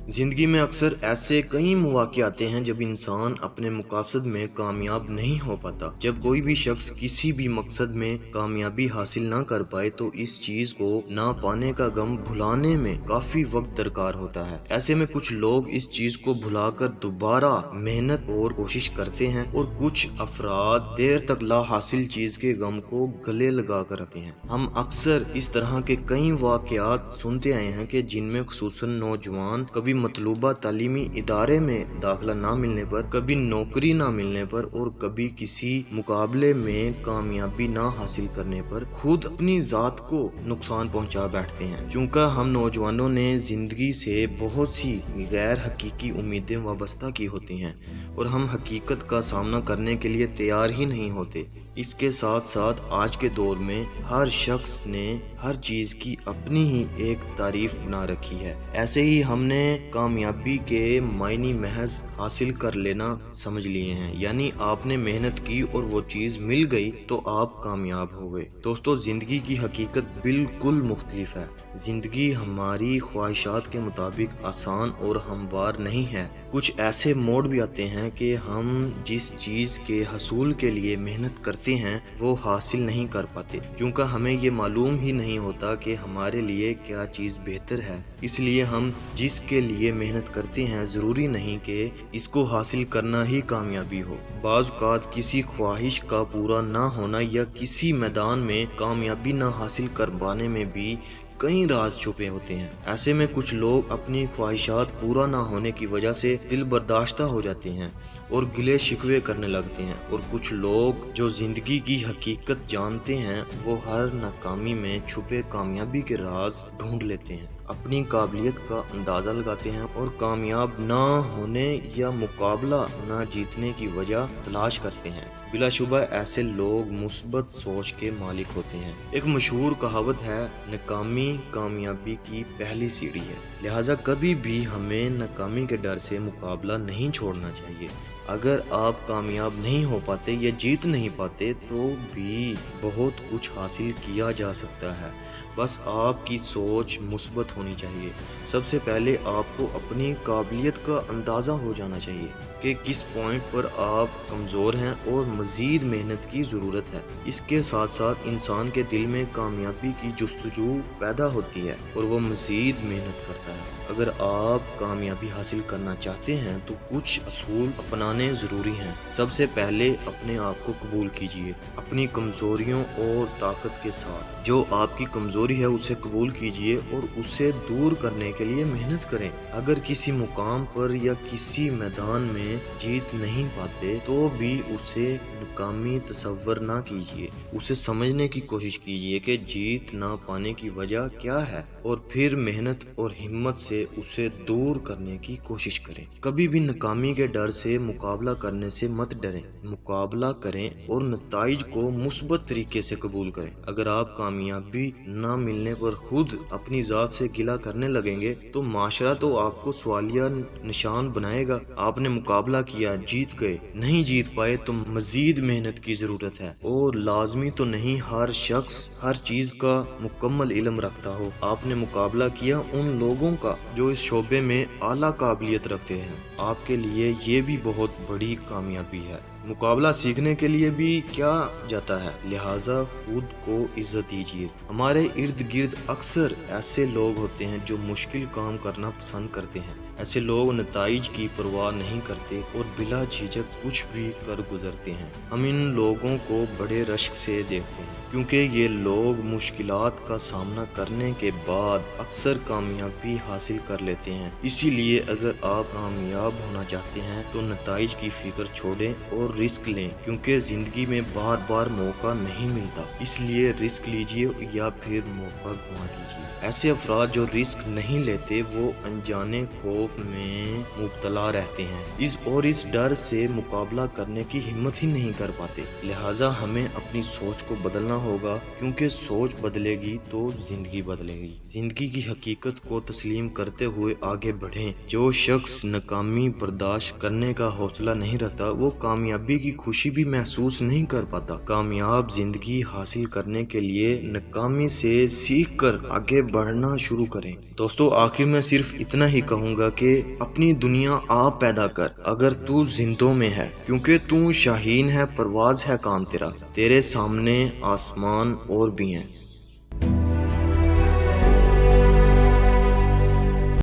जिंदगी में अक्सर ऐसे कई मौके आते हैं जब इंसान अपने मकसद में कामयाब नहीं हो पाता। जब कोई भी शख्स किसी भी मकसद में कामयाबी हासिल ना कर पाए तो इस चीज को ना पाने का गम भुलाने में काफी वक्त दरकार होता है। ऐसे में कुछ लोग इस चीज को भुलाकर दोबारा मेहनत और कोशिश करते हैं और कुछ अफराद देर तक ला हासिल चीज के गम को गले लगा कर रखते हैं। हम अक्सर इस तरह के कई वाकयात सुनते आए हैं कि जिनमें खुसूसन नौजवान कभी मतलूबा तालीमी इदारे में दाखिला ना मिलने पर, कभी नौकरी ना मिलने पर और कभी किसी मुकाबले में कामयाबी ना हासिल करने पर खुद अपनी जात को नुकसान पहुंचा बैठते हैं। चूँकि हम नौजवानों ने जिंदगी से बहुत सी गैर हकीकी उम्मीदें वाबस्ता की होती हैं और हम हकीकत का सामना करने के लिए तैयार ही नहीं होते। इसके साथ साथ आज के दौर में हर शख्स ने हर चीज की अपनी ही एक तारीफ बना रखी है। ऐसे ही हमने कामयाबी के मायने महज हासिल कर लेना समझ लिए हैं, यानी आपने मेहनत की और वो चीज मिल गई तो आप कामयाब हो गए। दोस्तों, जिंदगी की हकीकत बिल्कुल मुख्तलिफ है। जिंदगी हमारी ख्वाहिशात के मुताबिक आसान और हमवार नहीं है। कुछ ऐसे मोड़ भी आते हैं कि हम जिस चीज के हसूल के लिए मेहनत करते हैं वो हासिल नहीं कर पाते, क्योंकि हमें ये मालूम ही नहीं होता कि हमारे लिए क्या चीज बेहतर है। इसलिए हम जिसके लिए मेहनत करते हैं जरूरी नहीं कि इसको हासिल करना ही कामयाबी हो। बाज़ औक़ात किसी ख्वाहिश का पूरा ना होना या किसी मैदान में कामयाबी ना हासिल कर पाने में भी कई राज छुपे होते हैं। ऐसे में कुछ लोग अपनी ख्वाहिशात पूरा ना होने की वजह से दिल बर्दाश्ता हो जाते हैं और गिले शिकवे करने लगते हैं, और कुछ लोग जो जिंदगी की हकीकत जानते हैं वो हर नाकामी में छुपे कामयाबी के राज ढूंढ लेते हैं, अपनी काबिलियत का अंदाज़ा लगाते हैं और कामयाब ना होने या मुकाबला ना जीतने की वजह तलाश करते हैं। बिलाशुबा ऐसे लोग मुस्बत सोच के मालिक होते हैं। एक मशहूर कहावत है, नाकामी कामयाबी की पहली सीढ़ी है। लिहाजा कभी भी हमें नाकामी के डर से मुकाबला नहीं छोड़ना चाहिए। अगर आप कामयाब नहीं हो पाते या जीत नहीं पाते तो भी बहुत कुछ हासिल किया जा सकता है। बस आपकी सोच मुस्बत होनी चाहिए। सबसे पहले आपको अपनी काबिलियत का अंदाज़ा हो जाना चाहिए कि किस पॉइंट पर आप कमज़ोर हैं और मज़ीद मेहनत की ज़रूरत है। इसके साथ साथ इंसान के दिल में कामयाबी की जुस्तजू पैदा होती है और वो मज़ीद मेहनत करता है। अगर आप कामयाबी हासिल करना चाहते हैं तो कुछ असूल अपनाने ज़रूरी हैं। सबसे पहले अपने आप को कबूल कीजिए, अपनी कमज़ोरियों और ताकत के साथ। जो आपकी कमज़ोरी है उसे कबूल कीजिए और उसे दूर करने के लिए मेहनत करें। अगर किसी मुकाम पर या किसी मैदान में जीत नहीं पाते तो भी उसे नाकामी तसव्वुर ना कीजिए। उसे समझने की कोशिश कीजिए कि जीत ना पाने की वजह क्या है और फिर मेहनत और हिम्मत से उसे दूर करने की कोशिश करें। कभी भी नाकामी के डर से मुकाबला करने से मत डरें, मुकाबला करें और नताइज को मुस्बत तरीके से कबूल करें। अगर आप कामयाबी ना मिलने पर खुद अपनी ज़ात से गिला करने लगेंगे तो माशरा तो आपको सवालिया निशान बनाएगा। आपने मुकाबला किया, जीत गए, नहीं जीत पाए तो मजीद मेहनत की ज़रूरत है। और लाजमी तो नहीं हर शख्स हर चीज़ का मुकम्मल इल्म रखता हो। आपने मुकाबला किया उन लोगों का जो इस शोबे में आला काबिलियत रखते हैं, आपके लिए ये भी बहुत बड़ी कामयाबी है। मुकाबला सीखने के लिए भी क्या जाता है, लिहाजा खुद को इज्जत दीजिए। हमारे इर्द गिर्द अक्सर ऐसे लोग होते हैं जो मुश्किल काम करना पसंद करते हैं। ऐसे लोग नताइज की परवाह नहीं करते और बिला झिझक कुछ भी कर गुजरते हैं। हम इन लोगों को बड़े रश्क से देखते हैं क्योंकि ये लोग मुश्किलात का सामना करने के बाद अक्सर कामयाबी हासिल कर लेते हैं। इसीलिए अगर आप कामयाब होना चाहते हैं तो नताइज की फिक्र छोड़ें और रिस्क लें, क्योंकि जिंदगी में बार बार मौका नहीं मिलता। इसलिए रिस्क लीजिए या फिर मौका गंवा दीजिए। ऐसे अफराद जो रिस्क नहीं लेते वो अनजाने खौफ में मुब्तला रहते हैं, इस डर से मुकाबला करने की हिम्मत ही नहीं कर पाते। लिहाजा हमें अपनी सोच को बदलना होगा, क्योंकि सोच बदलेगी तो जिंदगी बदलेगी। जिंदगी की हकीकत को तस्लीम करते हुए आगे बढ़ें। जो शख्स नाकामी बर्दाश्त करने का हौसला नहीं रखता वो कामयाबी کامیابی کی خوشی بھی محسوس نہیں کر پاتا۔ کامیاب زندگی حاصل کرنے کے لیے ناکامی سے سیکھ کر آگے بڑھنا شروع کریں۔ دوستو آخر میں صرف اتنا ہی کہوں گا کہ اپنی دنیا آپ پیدا کر اگر تو زندوں میں ہے، کیونکہ تو شاہین ہے، پرواز ہے کام تیرا، تیرے سامنے آسمان اور بھی ہیں۔